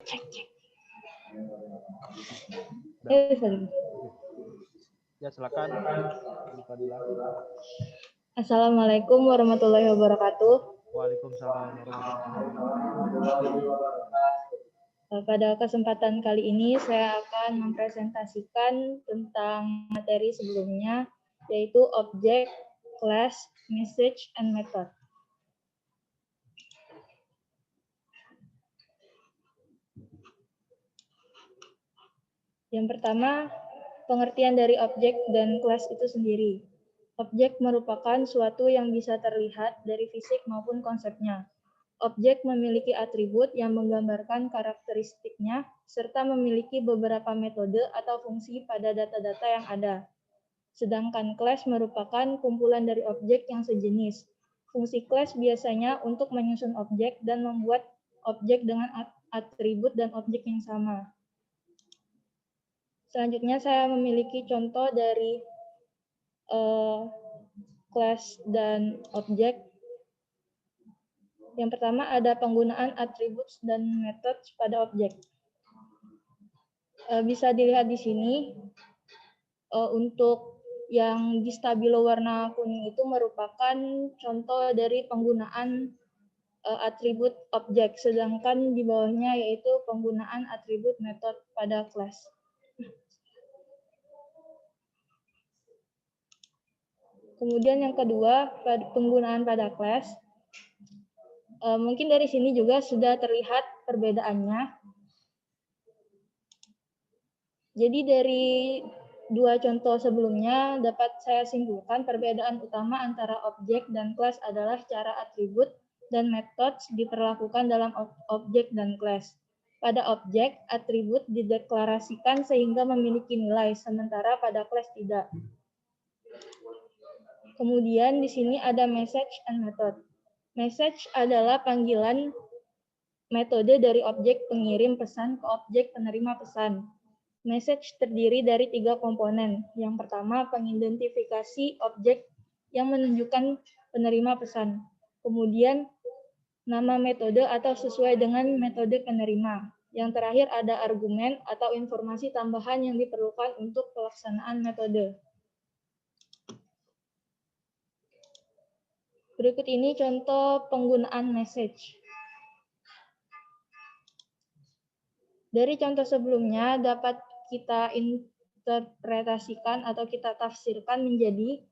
Cek. Ya, silakan. Assalamualaikum warahmatullahi wabarakatuh. Waalaikumsalam warahmatullahi wabarakatuh. Pada kesempatan kali ini saya akan mempresentasikan tentang materi sebelumnya, yaitu objek, class, message, and method. Yang pertama, pengertian dari objek dan kelas itu sendiri. Objek merupakan suatu yang bisa terlihat dari fisik maupun konsepnya. Objek memiliki atribut yang menggambarkan karakteristiknya, serta memiliki beberapa metode atau fungsi pada data-data yang ada. Sedangkan kelas merupakan kumpulan dari objek yang sejenis. Fungsi kelas biasanya untuk menyusun objek dan membuat objek dengan atribut dan objek yang sama. Selanjutnya saya memiliki contoh dari kelas dan objek. Yang pertama ada penggunaan atribut dan metode pada objek. Bisa dilihat di sini untuk yang di stabilo warna kuning itu merupakan contoh dari penggunaan atribut objek, sedangkan di bawahnya yaitu penggunaan atribut metode pada kelas. Kemudian yang kedua, penggunaan pada kelas. Mungkin dari sini juga sudah terlihat perbedaannya. Jadi dari dua contoh sebelumnya dapat saya simpulkan perbedaan utama antara objek dan kelas adalah cara atribut dan metode diperlakukan dalam objek dan kelas. Pada objek, atribut dideklarasikan sehingga memiliki nilai, sementara pada kelas tidak. Kemudian di sini ada message and method. Message adalah panggilan metode dari objek pengirim pesan ke objek penerima pesan. Message terdiri dari 3 komponen. Yang pertama, pengidentifikasi objek yang menunjukkan penerima pesan. Kemudian, nama metode atau sesuai dengan metode penerima. Yang terakhir ada argumen atau informasi tambahan yang diperlukan untuk pelaksanaan metode. Berikut ini contoh penggunaan message. Dari contoh sebelumnya dapat kita interpretasikan atau kita tafsirkan menjadi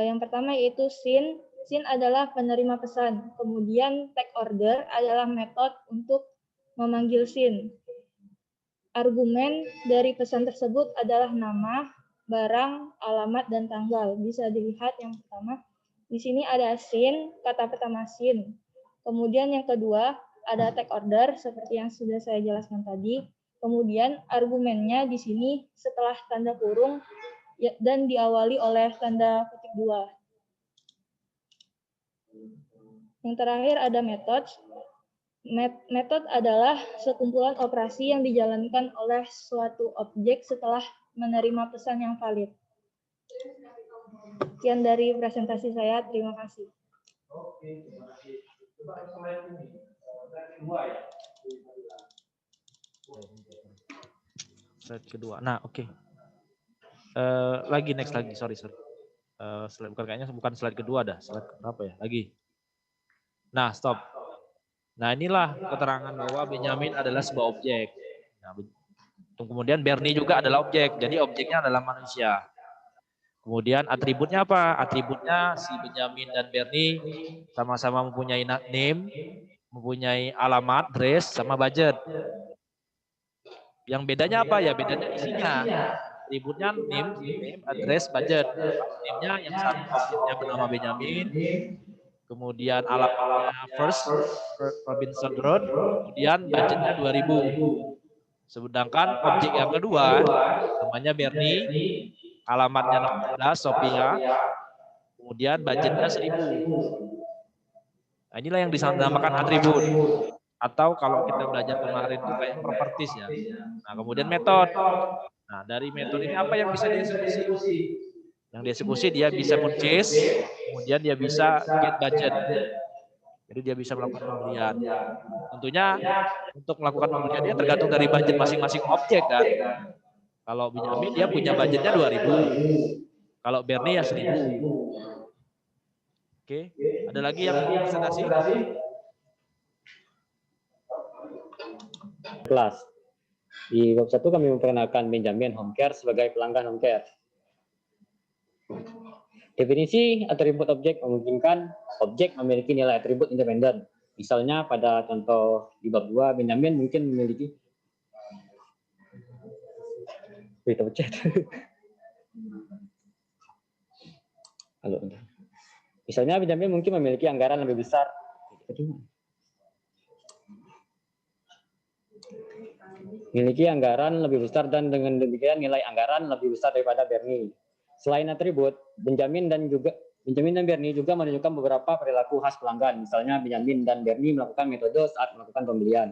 yang pertama yaitu SYN. SYN adalah penerima pesan. Kemudian take order adalah metode untuk memanggil SYN. Argumen dari pesan tersebut adalah nama, barang, alamat, dan tanggal. Bisa dilihat yang pertama. Di sini ada SYN, kata pertama SYN. Kemudian yang kedua ada take order seperti yang sudah saya jelaskan tadi. Kemudian argumennya di sini setelah tanda kurung dan diawali oleh tanda kutip 2. Yang terakhir ada method. Method adalah sekumpulan operasi yang dijalankan oleh suatu objek setelah menerima pesan yang valid. Sekian dari presentasi saya. Terima kasih. Oke, terima kasih. Slide kedua. Nah, oke. Lagi next lagi. Sorry. Slide bukan slide kedua dah. Slide berapa ya? Lagi. Nah, stop. Nah, inilah keterangan bahwa Benjamin adalah sebuah objek. Nah, kemudian Bernie juga adalah objek. Jadi objeknya adalah manusia. Kemudian atributnya apa? Atributnya si Benjamin dan Bernie sama-sama mempunyai name, mempunyai alamat, dress, sama budget. Yang bedanya apa ya? Bedanya isinya. Atributnya name, address, budget. Name-nya yang satu objeknya bernama Benjamin, kemudian alamatnya First Robinson Road, kemudian budgetnya 2.000. Sedangkan objek yang kedua namanya Bernie, alamatnya 16 Sophia, kemudian budgetnya 1.000. Nah, inilah yang dinamakan atribut. Atau kalau kita belajar kemarin itu kayak properties ya. Nah, kemudian metode. Nah, dari metode ini apa yang bisa dieksekusi? Yang dieksekusi dia bisa purchase, kemudian dia bisa get budget. Jadi dia bisa melakukan pembelian. Tentunya untuk melakukan pembelian dia tergantung dari budget masing-masing objek kan. Kalau Benyamin dia punya budgetnya 2.000. Kalau Bernie ya 1.000. Oke, ada lagi yang mau presentasi? Kelas. Di bab 1 kami memperkenalkan Benjamin Home Care sebagai pelanggan home care. Definisi atribut objek memungkinkan objek memiliki nilai atribut independen. Misalnya pada contoh di bab 2, Benjamin mungkin memiliki Misalnya Benjamin mungkin memiliki anggaran lebih besar. Memiliki anggaran lebih besar dan dengan demikian nilai anggaran lebih besar daripada Bernie. Selain atribut, Benjamin dan Bernie juga menunjukkan beberapa perilaku khas pelanggan. Misalnya Benjamin dan Bernie melakukan metode saat melakukan pembelian.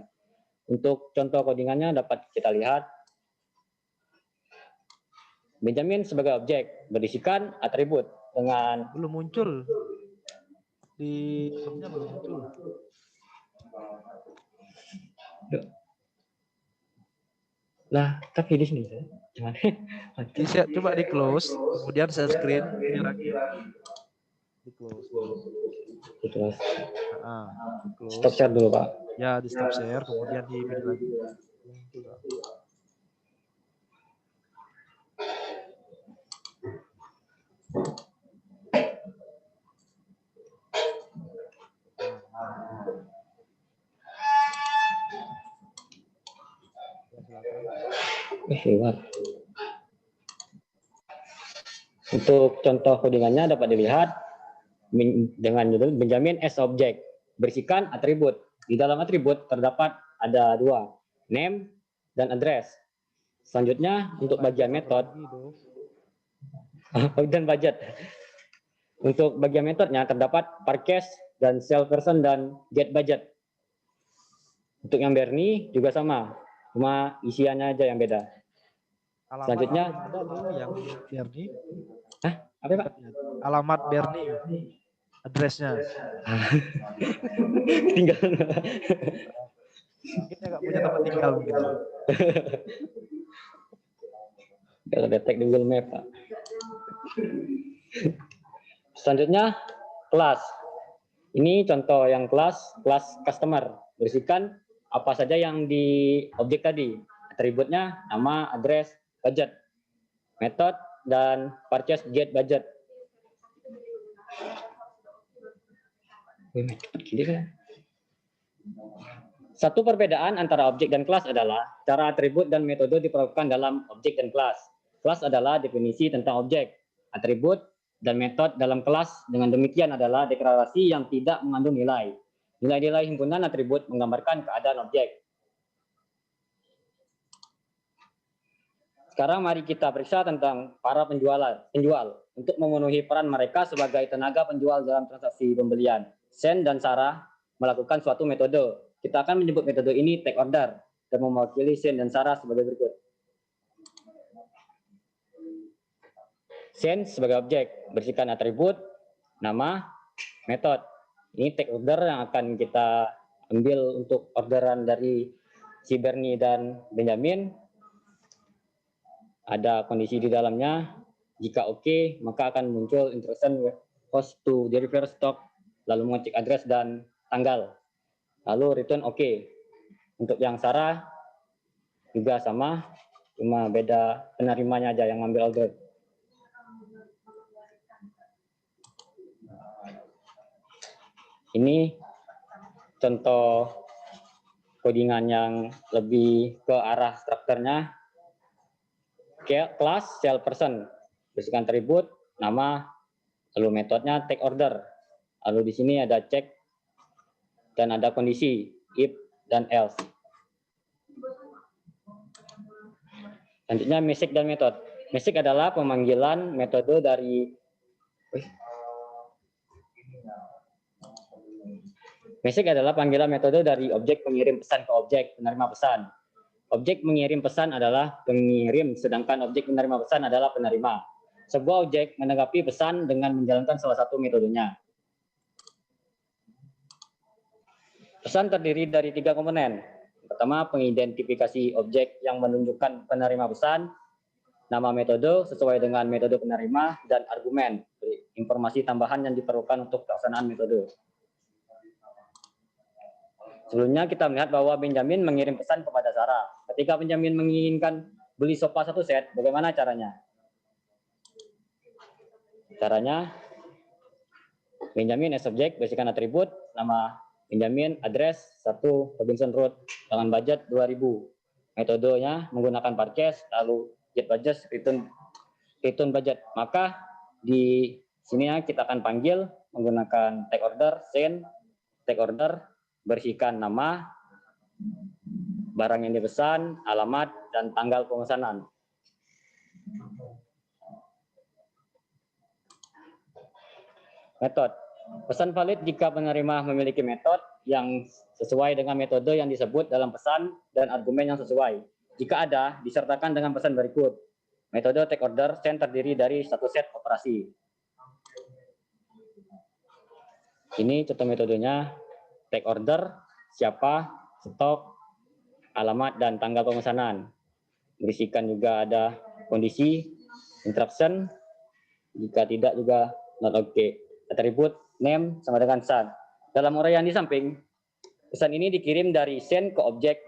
Untuk contoh codingannya dapat kita lihat. Benjamin sebagai objek berisikan atribut dengan belum muncul di filmnya, belum muncul. Lah, tapi di sini cuman coba di close, kemudian share screen lagi. Di close. Close. Close. Stop share dulu, Pak. Ya, di stop share, kemudian di pilih lagi. Untuk contoh codingannya dapat dilihat dengan judul Benjamin as object, berisikan atribut. Di dalam atribut terdapat ada dua, name dan address. Selanjutnya untuk bagian metode dan budget. Untuk bagian metodenya terdapat purchase dan sell person dan get budget. Untuk yang Bernie juga sama, cuma isiannya aja yang beda. Alamat selanjutnya ada tuh yang Bernie. Apa Pak? Alamat Bernie, addressnya. Tinggal. Kita nggak punya tempat tinggal mungkin. Kalau detek di Google Map, Pak. Selanjutnya kelas. Ini contoh yang kelas customer. Berisikan apa saja yang di objek tadi. Atributnya nama, address, budget, method, dan purchase get budget. Satu perbedaan antara objek dan kelas adalah cara atribut dan metode diperlakukan dalam objek dan kelas. Kelas adalah definisi tentang objek, atribut, dan metode dalam kelas. Dengan demikian adalah deklarasi yang tidak mengandung nilai. Nilai-nilai himpunan atribut menggambarkan keadaan objek. Sekarang mari kita periksa tentang para penjual untuk memenuhi peran mereka sebagai tenaga penjual dalam transaksi pembelian. Sen dan Sarah melakukan suatu metode. Kita akan menyebut metode ini take order dan mewakili Sen dan Sarah sebagai berikut. Sen sebagai objek, berisikan atribut, nama, metode. Ini take order yang akan kita ambil untuk orderan dari si Bernie dan Benjamin. Ada kondisi di dalamnya. Jika oke, maka akan muncul instruction cost to deliver stock, lalu mengecek address dan tanggal. Lalu return oke. Untuk yang Sarah juga sama, cuma beda penerimanya aja yang ngambil order. Ini contoh codingan yang lebih ke arah strukturnya. Kelas sell person, berisikan atribut, nama, lalu metodenya take order. Lalu di sini ada check dan ada kondisi if dan else. Selanjutnya message dan metode. Message adalah pemanggilan metode dari Message adalah panggilan metode dari objek pengirim pesan ke objek penerima pesan. Objek mengirim pesan adalah pengirim, sedangkan objek menerima pesan adalah penerima. Sebuah objek menanggapi pesan dengan menjalankan salah satu metodenya. Pesan terdiri dari 3 komponen. Pertama, pengidentifikasi objek yang menunjukkan penerima pesan, nama metode sesuai dengan metode penerima, dan argumen, informasi tambahan yang diperlukan untuk pelaksanaan metode. Sebelumnya kita melihat bahwa Benjamin mengirim pesan kepada Sarah. Ketika Benjamin menginginkan beli sofa 1 set, bagaimana caranya? Caranya, Benjamin as object, berikan atribut, nama Benjamin, address 1 Robinson Road dengan budget 2000. Metodenya menggunakan parkes, lalu get budget, return budget. Maka di sini kita akan panggil menggunakan take order, send, take order, berisikan nama, barang yang dipesan, alamat, dan tanggal pemesanan. Metode. Pesan valid jika penerima memiliki metode yang sesuai dengan metode yang disebut dalam pesan dan argumen yang sesuai. Jika ada, disertakan dengan pesan berikut. Metode take order send terdiri dari 1 set operasi. Ini contoh metodenya. Take order, siapa, stok, alamat, dan tanggal pemesanan. Berisikan juga ada kondisi, instruction, jika tidak juga not okay. Atribut, name, sama dengan sun. Dalam uraian di samping, pesan ini dikirim dari send ke objek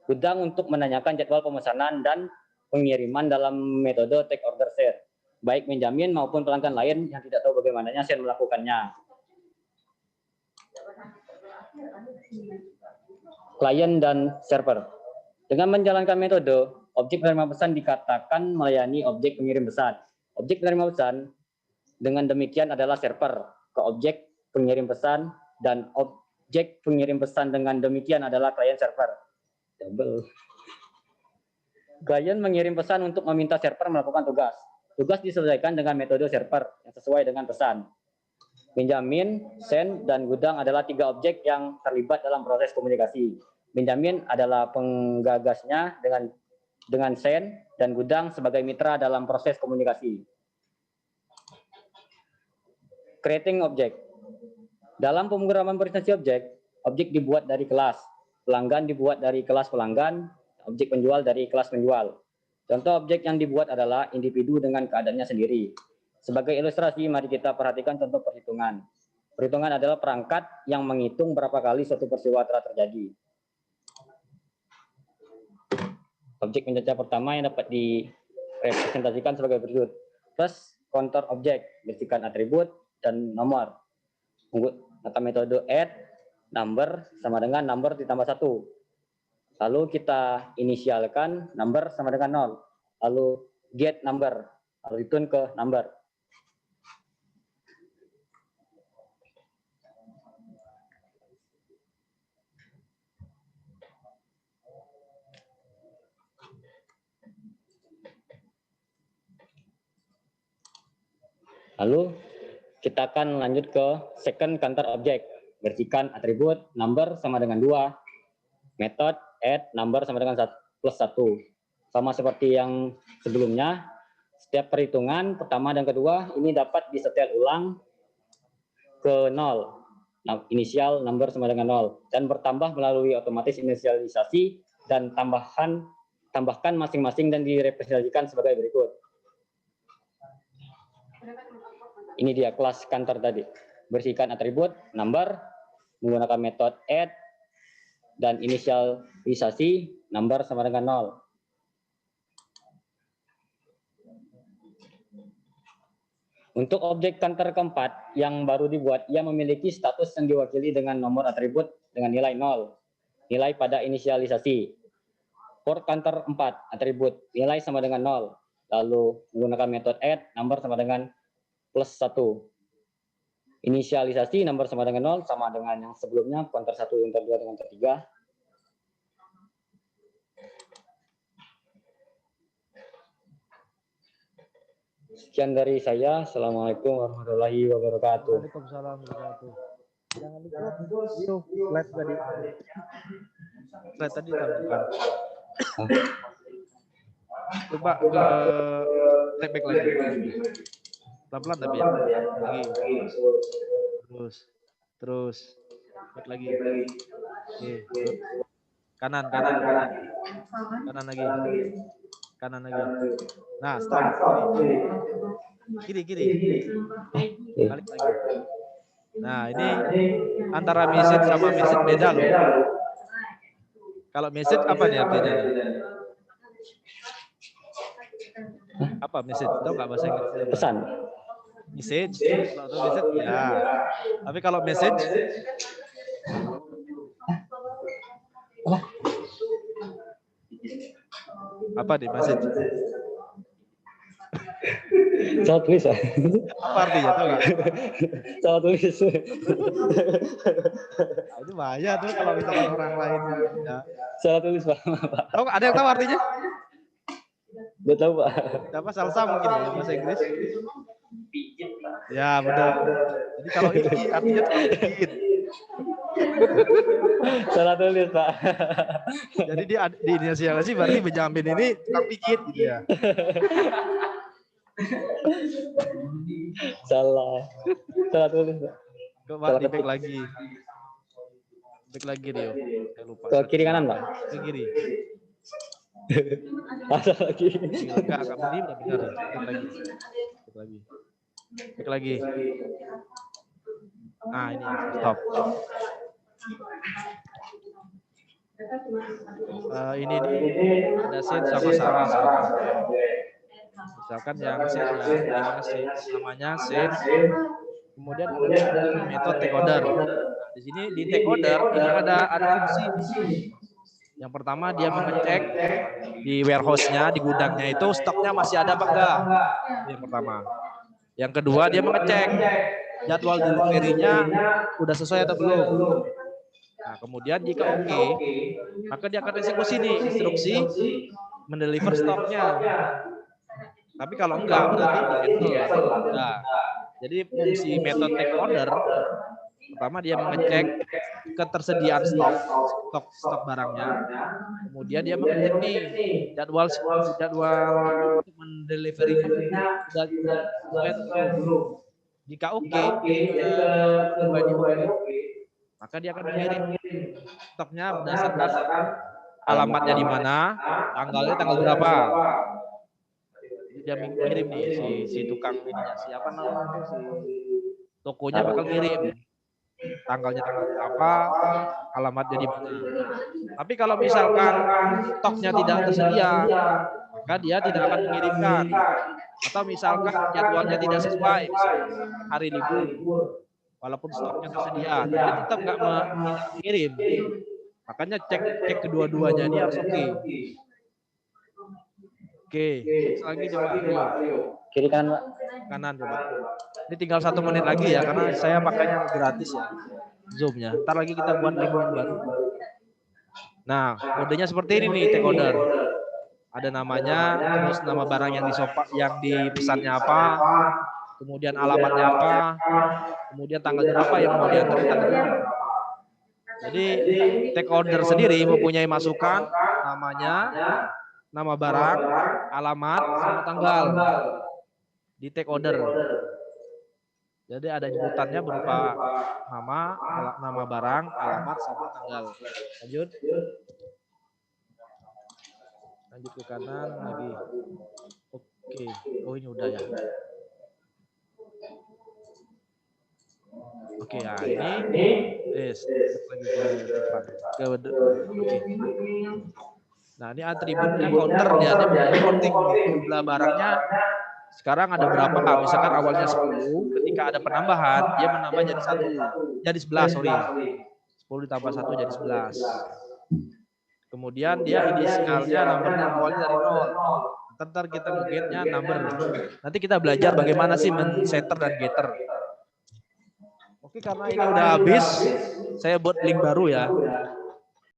gudang untuk menanyakan jadwal pemesanan dan pengiriman dalam metode take order share. Baik Benjamin maupun pelanggan lain yang tidak tahu bagaimananya send melakukannya. Klien dan server. Dengan menjalankan metode, objek penerima pesan dikatakan melayani objek pengirim pesan. Objek penerima pesan dengan demikian adalah server ke objek pengirim pesan, dan objek pengirim pesan dengan demikian adalah klien server. Double. Klien mengirim pesan untuk meminta server melakukan tugas. Tugas diselesaikan dengan metode server yang sesuai dengan pesan. Benjamin, send, dan gudang adalah 3 objek yang terlibat dalam proses komunikasi. Benjamin adalah penggagasnya dengan send, dan gudang sebagai mitra dalam proses komunikasi. Creating object. Dalam pemrograman presentasi objek, objek dibuat dari kelas. Pelanggan dibuat dari kelas pelanggan, objek penjual dari kelas penjual. Contoh objek yang dibuat adalah individu dengan keadaannya sendiri. Sebagai ilustrasi, mari kita perhatikan contoh perhitungan. Perhitungan adalah perangkat yang menghitung berapa kali suatu peristiwa telah terjadi. Objek penjajah pertama yang dapat direpresentasikan sebagai berikut. Plus counter objek, berikan atribut dan nomor. Menggunakan metode add, number sama dengan number ditambah 1. Lalu kita inisialkan number sama dengan 0. Lalu get number, lalu return ke number. Lalu kita akan lanjut ke second counter object. Berikan atribut number sama dengan 2. Method add number sama dengan plus 1. Sama seperti yang sebelumnya, setiap perhitungan pertama dan kedua ini dapat disetel ulang ke 0. Nah, inisial number sama dengan 0 dan bertambah melalui otomatis inisialisasi dan tambahkan masing-masing dan direpresentasikan sebagai berikut. Ini dia kelas kantor tadi. Bersihkan atribut number menggunakan metode add dan inisialisasi number sama dengan 0. Untuk objek kantor keempat yang baru dibuat, ia memiliki status yang diwakili dengan nomor atribut dengan nilai 0. Nilai pada inisialisasi. For kantor 4, atribut nilai sama dengan 0. Lalu menggunakan metode add, number sama dengan plus 1. Inisialisasi number sama dengan 0, sama dengan yang sebelumnya, counter 1, counter 2, dan counter 3. Sekian dari saya. Assalamualaikum warahmatullahi wabarakatuh. Waalaikumsalam warahmatullahi wabarakatuh. Jangan lupa itu slide tadi. Slide tadi tampilkan. Coba ke back lagi. Pelan-pelan tapi ya. Lagi. Terus. Back lagi. Oke, good. Kanan lagi. Nah, stop. Kiri. Balik lagi. Nah, ini antara message sama message beda loh. Kalau message apa nih artinya? Apa message? Tahu nggak bahasa Inggris? Pesan. Message. Kalau tahu message ya. Tapi kalau message apa nih message? Salah tulis ya. Apa artinya tahu nggak? Salah tulis. Itu bahaya tuh kalau misalkan orang lain ya. Salah tulis Pak. Tahu nggak? Ada yang tahu artinya? Udah tahu Pak. Apa salsa mungkin ya bahasa Inggris? Ya benar. Jadi kalau ini artinya pijit. Salah tulis Pak. Jadi di inisiasi berarti Benjamin ini tukang pijit gitu ya. Salah tulis Pak. Coba di back lagi. Back lagi Rio. Saya lupa. Ke kiri kanan Pak. Ke kiri. Ada lagi. Enggak, ini udah benar. Back lagi. Nah, ini stop. Ini ada scene sama Sarah. Misalkan yang scene namanya scene. Kemudian ada metode take order. Di sini di take order ini ada fungsi. Yang pertama dia mengecek di warehouse-nya, di gudangnya itu stoknya masih ada apa enggak. Yang pertama. Yang kedua dia mengecek jadwal delivery-nya udah sesuai atau belum. Nah, kemudian jika oke, maka dia akan eksekusi nih instruksi mendeliver stoknya. Tapi kalau enggak berarti di-cancel atau enggak. Jadi fungsi metode take order pertama dia mengecek ketersediaan stok barangnya. Kemudian dia mengecek nih jadwal mendelivery-nya sudah sesuai atau belum. Jika oke, maka dia akan mengirim stoknya berdasarkan alamatnya di mana, tanggalnya tanggal berapa. Dia mengirim nih si tukang ininya, siapa namanya si tokonya bakal ngirim tanggalnya tanggal berapa, alamatnya di mana. Tapi kalau misalkan stoknya tidak tersedia, maka dia tidak akan mengirimkan. Atau misalkan jadwalnya tidak sesuai, misalkan hari libur, walaupun stoknya tersedia, dia tetap nggak mengirim. Makanya cek kedua-duanya ini harus oke. Oke, lagi coba Kiri kanan Pak. kanan coba. Ini tinggal 1 menit lagi ya, karena saya pakainya gratis ya, Zoom-nya. Ntar lagi kita buat link baru. Nah, kodenya seperti ini nih, take order. Ada namanya, terus nama barang yang dipesannya apa, kemudian alamatnya apa, kemudian tanggal berapa yang mau diantar. Jadi take order sendiri mempunyai masukan namanya, nama barang, alamat, sama tanggal di take order. Jadi ada nyebutannya berupa nama barang, alamat, sama tanggal. Lanjut ke kanan lagi. Oke, oh ini udah ya. Oke, ya ini lagi ke depan. Oke. Nah, ini atributnya counter dia penting jumlah barangnya sekarang ada berapa. Misalkan awalnya 10, ketika ada penambahan dia menambah jadi 11, sorry. 10 ditambah 1 jadi 11. Kemudian dia inisialnya nomornya awalnya dari 0. Ntar kita nge-get-nya number. Nanti kita belajar bagaimana sih men-setter dan getter. Oke, karena ini udah habis, saya buat link baru ya.